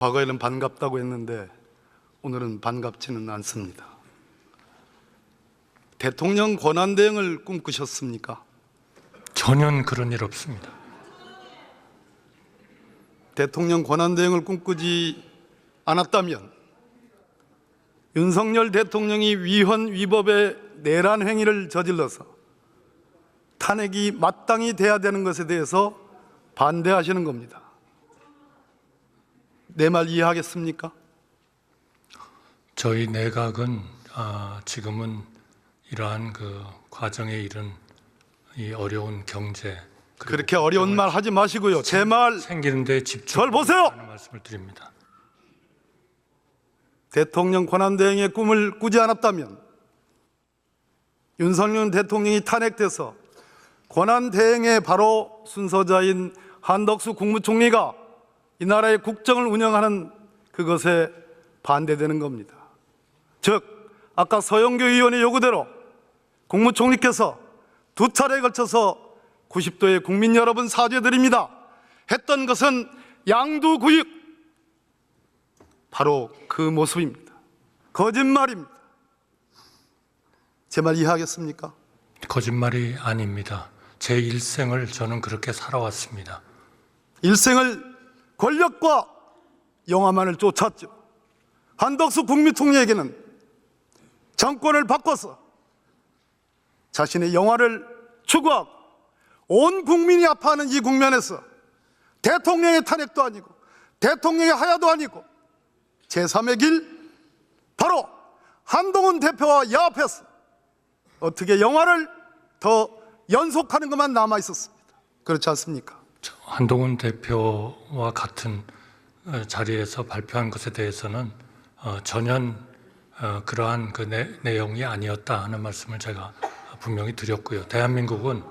과거에는 반갑다고 했는데 오늘은 반갑지는 않습니다. 대통령 권한대행을 꿈꾸셨습니까? 전혀 그런 일 없습니다. 대통령 권한대행을 꿈꾸지 않았다면 윤석열 대통령이 위헌 위법의 내란 행위를 저질러서 탄핵이 마땅히 돼야 되는 것에 대해서 반대하시는 겁니다. 내 말 이해하겠습니까? 저희 내각은 지금은 이러한 그 과정에 이른 이 어려운 경제 그렇게 어려운 말 하지 마시고요. 제 말 생기는데 절 보세요. 집중하는 말씀을 드립니다. 대통령 권한대행의 꿈을 꾸지 않았다면 윤석열 대통령이 탄핵돼서 권한대행의 바로 순서자인 한덕수 국무총리가 이 나라의 국정을 운영하는 그것에 반대되는 겁니다. 즉 아까 서영교 의원의 요구대로 국무총리께서 두 차례에 걸쳐서 90도의 국민 여러분 사죄드립니다 했던 것은 양두구육, 바로 그 모습입니다. 거짓말입니다. 제 말 이해하겠습니까? 거짓말이 아닙니다. 제 일생을 저는 그렇게 살아왔습니다. 일생을 권력과 영화만을 쫓았죠. 한덕수 국무총리에게는 정권을 바꿔서 자신의 영화를 추구하고 온 국민이 아파하는 이 국면에서 대통령의 탄핵도 아니고 대통령의 하야도 아니고 제3의 길, 바로 한동훈 대표와 야합해서 어떻게 영화를 더 연속하는 것만 남아 있었습니다. 그렇지 않습니까? 한동훈 대표와 같은 자리에서 발표한 것에 대해서는 전혀 그러한 그 내용이 아니었다 하는 말씀을 제가 분명히 드렸고요. 대한민국은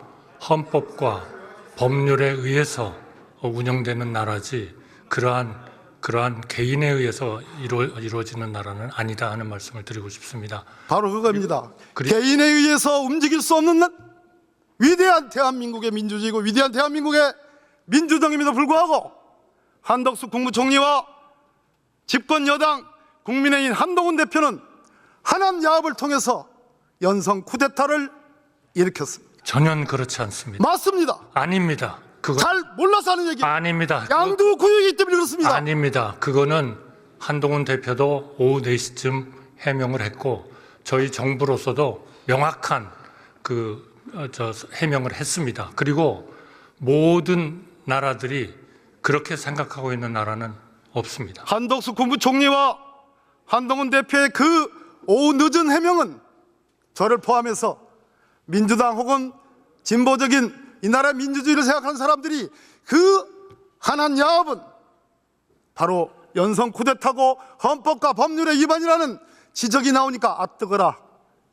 헌법과 법률에 의해서 운영되는 나라지 그러한 개인에 의해서 이루어지는 나라는 아니다 하는 말씀을 드리고 싶습니다. 바로 그겁니다. 개인에 의해서 움직일 수 없는 위대한 대한민국의 민주주의고 위대한 대한민국의 민주정임에도 불구하고 한덕수 국무총리와 집권 여당 국민의힘 한동훈 대표는 하남야합을 통해서 연성 쿠데타를 일으켰습니다. 전혀 그렇지 않습니다. 맞습니다. 아닙니다. 잘 몰라서 하는 얘기. 아닙니다. 양두구역이기 때문에 그렇습니다. 아닙니다. 그거는 한동훈 대표도 오후 4시쯤 해명을 했고 저희 정부로서도 명확한 해명을 했습니다. 그리고 모든 나라들이 그렇게 생각하고 있는 나라는 없습니다. 한덕수 국무총리와 한동훈 대표의 그 오후 늦은 해명은 저를 포함해서 민주당 혹은 진보적인 이 나라의 민주주의를 생각하는 사람들이 그 한한야합은 바로 연성 쿠데타고 헌법과 법률의 위반이라는 지적이 나오니까 뜨거라,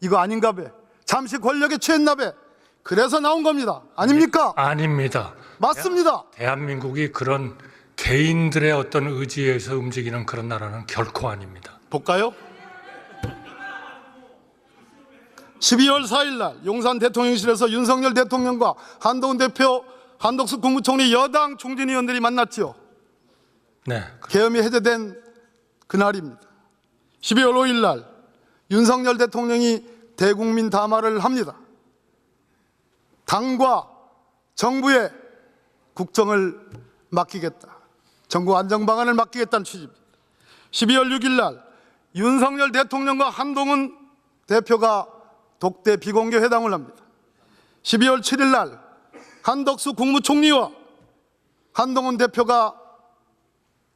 이거 아닌가 배, 잠시 권력에 취했나 배, 그래서 나온 겁니다. 아닙니까? 아닙니다. 맞습니다. 대한민국이 그런 개인들의 어떤 의지에 의해서 움직이는 그런 나라는 결코 아닙니다. 볼까요? 12월 4일 날 용산 대통령실에서 윤석열 대통령과 한동훈 대표, 한덕수 국무총리 여당 중진위원들이 만났지요. 네. 계엄이 해제된 그날입니다. 12월 5일 날 윤석열 대통령이 대국민 담화를 합니다. 당과 정부의 국정을 맡기겠다, 정부 안정방안을 맡기겠다는 취지입니다. 12월 6일 날 윤석열 대통령과 한동훈 대표가 독대 비공개 회담을 합니다. 12월 7일 날 한덕수 국무총리와 한동훈 대표가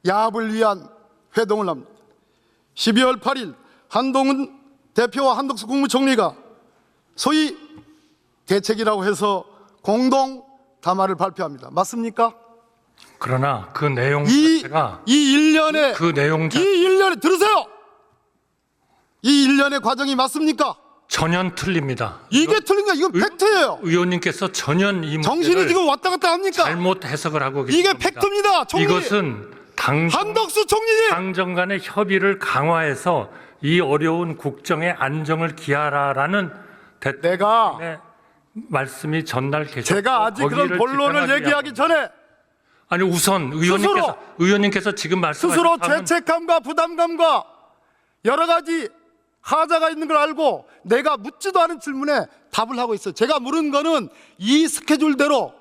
야합을 위한 회동을 합니다. 12월 8일 한동훈 대표와 한덕수 국무총리가 소위 대책이라고 해서 공동 담화를 발표합니다. 맞습니까? 그러나 그 내용 자체가 이 일련의 들으세요. 이 일련의 과정이 맞습니까? 전혀 틀립니다. 이게 틀린 거, 이건 팩트예요. 의원님께서 전혀 이 정신이 문제를 지금 왔다 갔다 합니까? 잘못 해석을 하고 계십니다. 이게 팩트입니다. 총리. 이것은 한덕수 총리님, 당정 간의 협의를 강화해서 이 어려운 국정의 안정을 기하라라는 대통령의 말씀이 전달되셨고, 제가 아직 그런 본론을 얘기하기 전에 아니 우선 의원님께서 지금 말씀하신 스스로 사항은 죄책감과 부담감과 여러 가지 하자가 있는 걸 알고 내가 묻지도 않은 질문에 답을 하고 있어요. 제가 물은 거는 이 스케줄대로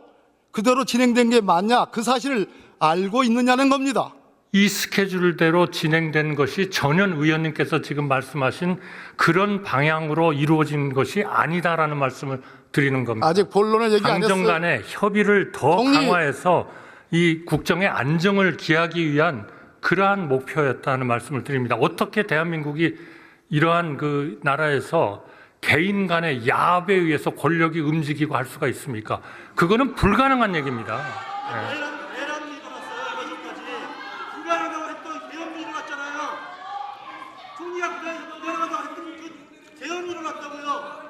그대로 진행된 게 맞냐, 그 사실을 알고 있느냐는 겁니다. 이 스케줄대로 진행된 것이 전혀 의원님께서 지금 말씀하신 그런 방향으로 이루어진 것이 아니다라는 말씀을 드리는 겁니다. 아직 본론을 얘기 안 당정 했어요. 간의 협의를 더 총리. 강화해서 이 국정의 안정을 기하기 위한 그러한 목표였다는 말씀을 드립니다. 어떻게 대한민국이 이러한 그 나라에서 개인 간의 야합에 의해서 권력이 움직이고 할 수가 있습니까? 그거는 불가능한 얘기입니다. 네. 내란이 일어났어요. 여기까지 불가능하다고 했던 계엄이 일어났잖아요. 총리가 불가능하다고 했던 그 계엄이 일어났다고요.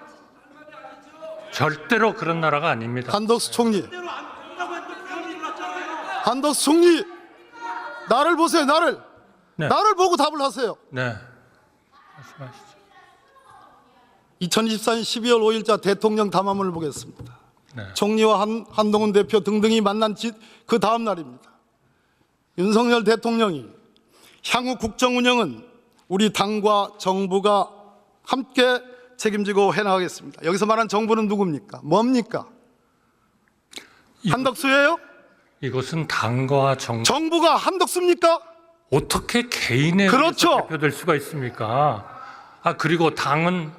절대로 그런 나라가 아닙니다. 한덕수 총리, 그대로 안 한다고 했던 계엄이 일어났잖아요. 한덕수 총리, 나를 보세요. 나를 네. 나를 보고 답을 하세요. 네. 말씀하시죠. 2024년 12월 5일자 대통령 담화문을 보겠습니다. 네. 총리와 한동훈 대표 등등이 만난 그 다음 날입니다. 윤석열 대통령이 향후 국정 운영은 우리 당과 정부가 함께 책임지고 해나가겠습니다. 여기서 말한 정부는 누굽니까? 뭡니까? 한덕수예요? 이것은 당과 정부가 한덕수입니까? 어떻게 개인에 그렇죠. 의해서 대표될 수가 있습니까? 아 그리고 당은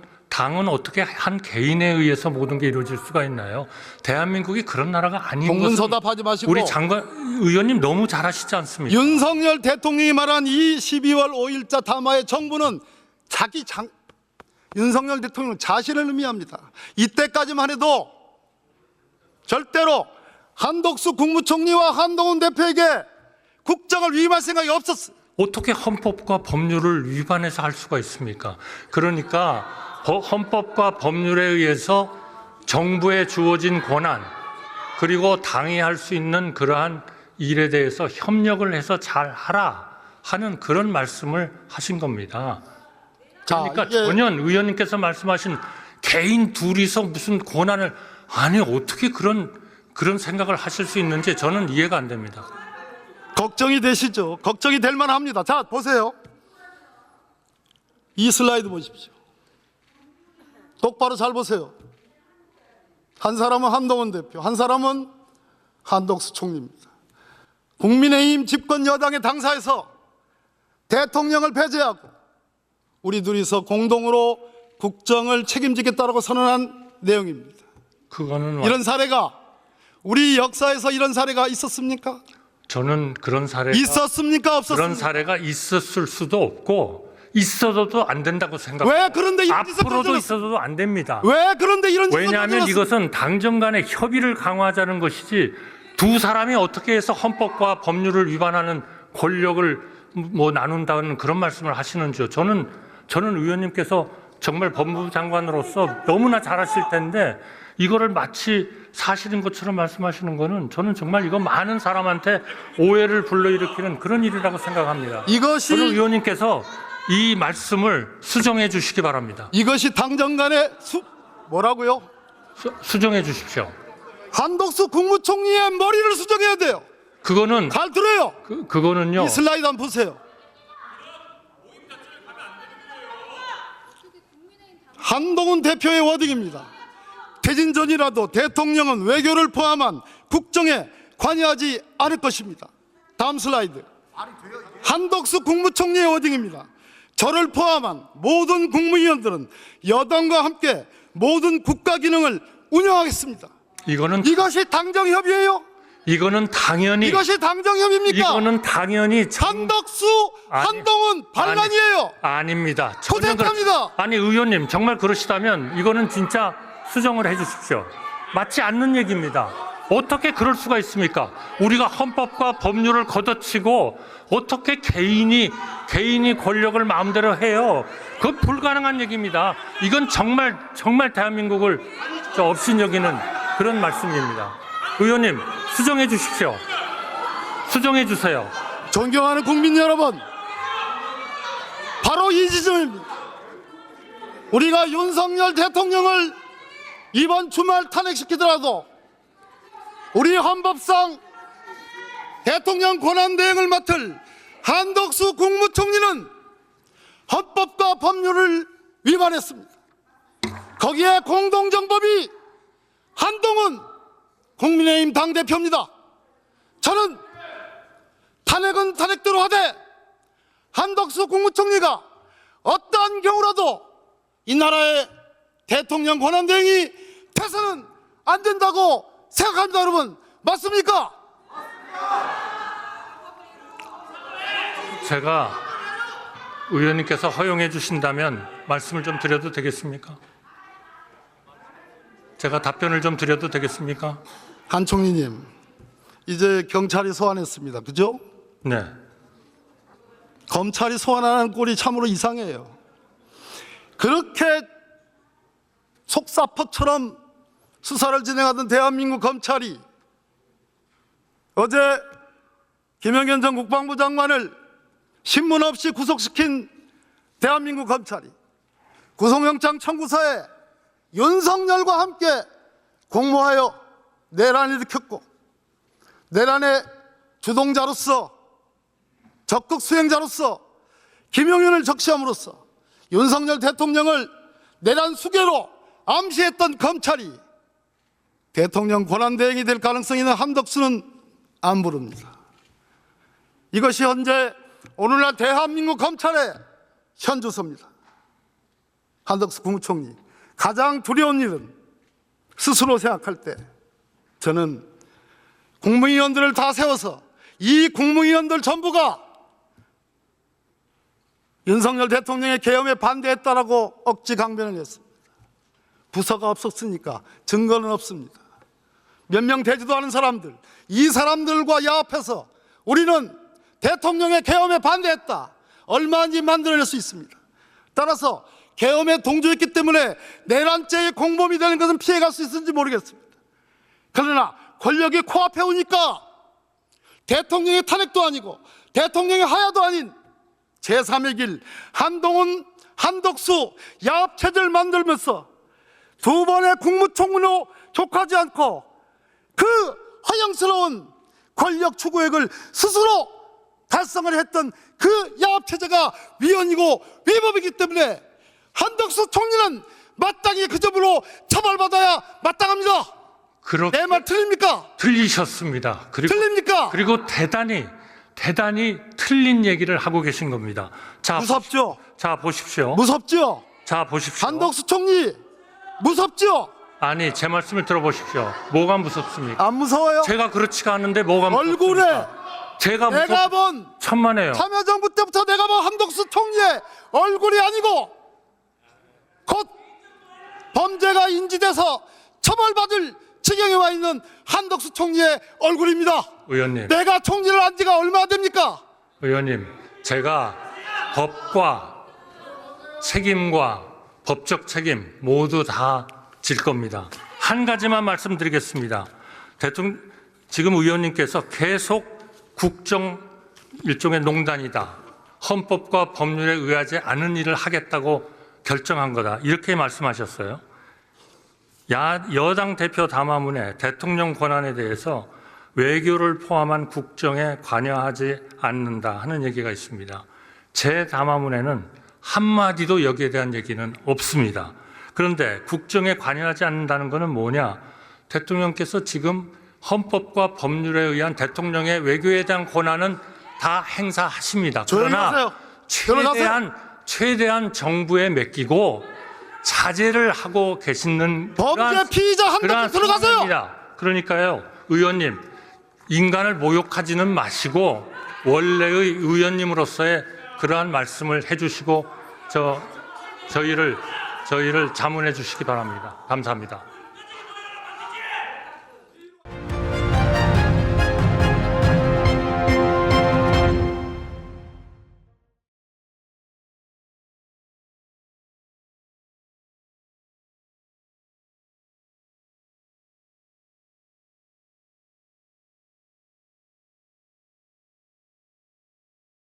어떻게 한 개인에 의해서 모든 게 이루어질 수가 있나요? 대한민국이 그런 나라가 아닌 것은 동문서답하지 마시고 우리 장관 의원님 너무 잘 아시지 않습니까? 윤석열 대통령이 말한 이 12월 5일자 담화의 정부는 윤석열 대통령 자신을 의미합니다. 이때까지만 해도 절대로 한덕수 국무총리와 한동훈 대표에게 국정을 위임할 생각이 없었어요. 어떻게 헌법과 법률을 위반해서 할 수가 있습니까? 그러니까 헌법과 법률에 의해서 정부에 주어진 권한 그리고 당이 할 수 있는 그러한 일에 대해서 협력을 해서 잘 하라 하는 그런 말씀을 하신 겁니다. 그러니까 전혀 의원님께서 말씀하신 개인 둘이서 무슨 권한을 아니 어떻게 그런 생각을 하실 수 있는지 저는 이해가 안 됩니다. 걱정이 되시죠? 걱정이 될 만합니다. 자, 보세요. 이 슬라이드 보십시오. 똑바로 잘 보세요. 한 사람은 한동훈 대표, 한 사람은 한덕수 총리입니다. 국민의힘 집권 여당의 당사에서 대통령을 배제하고 우리 둘이서 공동으로 국정을 책임지겠다고 선언한 내용입니다. 그거는 이런 사례가 우리 역사에서 이런 사례가 있었습니까? 저는 그런 사례가 있었습니까? 없었습니까? 그런 사례가 있었을 수도 없고 있어도 안 된다고 생각합니다. 왜 그런데 이런 짓을 앞으로도 저질렀어요? 있어도 안 됩니다. 왜 그런데 이런 짓을 왜냐하면 저질렀어요? 이것은 당정 간의 협의를 강화하자는 것이지 두 사람이 어떻게 해서 헌법과 법률을 위반하는 권력을 뭐 나눈다는 그런 말씀을 하시는지요. 저는 의원님께서 정말 법무부 장관으로서 너무나 잘하실 텐데 이거를 마치 사실인 것처럼 말씀하시는 거는 저는 정말 이거 많은 사람한테 오해를 불러일으키는 그런 일이라고 생각합니다. 저는 의원님께서 이 말씀을 수정해 주시기 바랍니다. 이것이 당정 간의 뭐라고요? 수정해 주십시오. 한덕수 국무총리의 머리를 수정해야 돼요. 그거는 잘 들어요. 그거는요. 이 슬라이드 한번 보세요. 한동훈 대표의 워딩입니다. 퇴진 전이라도 대통령은 외교를 포함한 국정에 관여하지 않을 것입니다. 다음 슬라이드. 한덕수 국무총리의 워딩입니다. 저를 포함한 모든 국무위원들은 여당과 함께 모든 국가 기능을 운영하겠습니다. 이것이 당정협의예요? 이거는 당연히 이것이 당정협의입니까? 이거는 당연히 한덕수, 한동훈 반란이에요. 아닙니다. 코데타입니다. 아니 의원님 정말 그러시다면 이거는 진짜 수정을 해 주십시오. 맞지 않는 얘기입니다. 어떻게 그럴 수가 있습니까? 우리가 헌법과 법률을 걷어치고 어떻게 개인이 권력을 마음대로 해요? 그건 불가능한 얘기입니다. 이건 정말 대한민국을 업신여기는 그런 말씀입니다. 의원님 수정해 주십시오. 수정해 주세요. 존경하는 국민 여러분, 바로 이 지점입니다. 우리가 윤석열 대통령을 이번 주말 탄핵시키더라도 우리 헌법상 대통령 권한대행을 맡을 한덕수 국무총리는 헌법과 법률을 위반했습니다. 거기에 공동정범이 한동훈 국민의힘 당대표입니다. 저는 탄핵은 탄핵대로 하되 한덕수 국무총리가 어떠한 경우라도 이 나라의 대통령 권한대행이 돼서는 안 된다고 생각합니다. 여러분 맞습니까? 제가 의원님께서 허용해 주신다면 말씀을 좀 드려도 되겠습니까? 제가 답변을 좀 드려도 되겠습니까? 한 총리님, 이제 경찰이 소환했습니다. 그죠? 네. 검찰이 소환하는 꼴이 참으로 이상해요. 그렇게 속사포처럼 수사를 진행하던 대한민국 검찰이 어제 김영현 전 국방부 장관을 신문 없이 구속시킨 대한민국 검찰이 구속영장 청구서에 윤석열과 함께 공모하여 내란을 일으켰고 내란의 주동자로서 적극 수행자로서 김용현을 적시함으로써 윤석열 대통령을 내란 수괴로 암시했던 검찰이 대통령 권한대행이 될 가능성이 있는 한덕수는 안 부릅니다. 이것이 현재 오늘날 대한민국 검찰의 현주소입니다. 한덕수 국무총리, 가장 두려운 일은 스스로 생각할 때 저는 국무위원들을 다 세워서 이 국무위원들 전부가 윤석열 대통령의 계엄에 반대했다라고 억지 강변을 했습니다. 부서가 없었으니까 증거는 없습니다. 몇 명 되지도 않은 사람들, 이 사람들과 야합해서 우리는 대통령의 계엄에 반대했다. 얼마든지 만들어낼 수 있습니다. 따라서 계엄에 동조했기 때문에 내란죄의 공범이 되는 것은 피해갈 수 있을지 모르겠습니다. 그러나 권력이 코앞에 오니까 대통령의 탄핵도 아니고 대통령의 하야도 아닌 제3의 길 한동훈, 한덕수 야합체제를 만들면서 두 번의 국무총리로 족하지 않고 그 허영스러운 권력 추구획을 스스로 달성을 했던 그 야합체제가 위헌이고 위법이기 때문에 한덕수 총리는 마땅히 그 점으로 처벌받아야 마땅합니다. 내 말 틀립니까? 틀리셨습니다. 틀립니까? 그리고 대단히 틀린 얘기를 하고 계신 겁니다. 자, 무섭죠? 자, 보십시오. 무섭죠? 자, 보십시오. 한덕수 총리 무섭죠? 아니, 제 말씀을 들어보십시오. 뭐가 무섭습니까? 안 무서워요? 제가 그렇지가 않은데 뭐가 얼굴에 무섭습니까? 제가 내가 본 천만에요. 참여정부 때부터 내가 본 한덕수 총리의 얼굴이 아니고 곧 범죄가 인지돼서 처벌받을 지경에 와 있는 한덕수 총리의 얼굴입니다. 의원님. 내가 총리를 한 지가 얼마 됩니까? 의원님, 제가 법과 책임과 법적 책임 모두 다 질 겁니다. 한 가지만 말씀드리겠습니다. 지금 의원님께서 계속 국정 일종의 농단이다. 헌법과 법률에 의하지 않은 일을 하겠다고 결정한 거다. 이렇게 말씀하셨어요. 여당 대표 담화문에 대통령 권한에 대해서 외교를 포함한 국정에 관여하지 않는다 하는 얘기가 있습니다. 제 담화문에는 한마디도 여기에 대한 얘기는 없습니다. 그런데 국정에 관여하지 않는다는 것은 뭐냐? 대통령께서 지금 헌법과 법률에 의한 대통령의 외교에 대한 권한은 다 행사하십니다. 그러나 최대한 정부에 맡기고 자제를 하고 계시는 범죄 피의자 한덕수 들어가세요. 상황입니다. 그러니까요, 의원님, 인간을 모욕하지는 마시고 원래의 의원님으로서의 그러한 말씀을 해주시고 저희를 자문해 주시기 바랍니다. 감사합니다.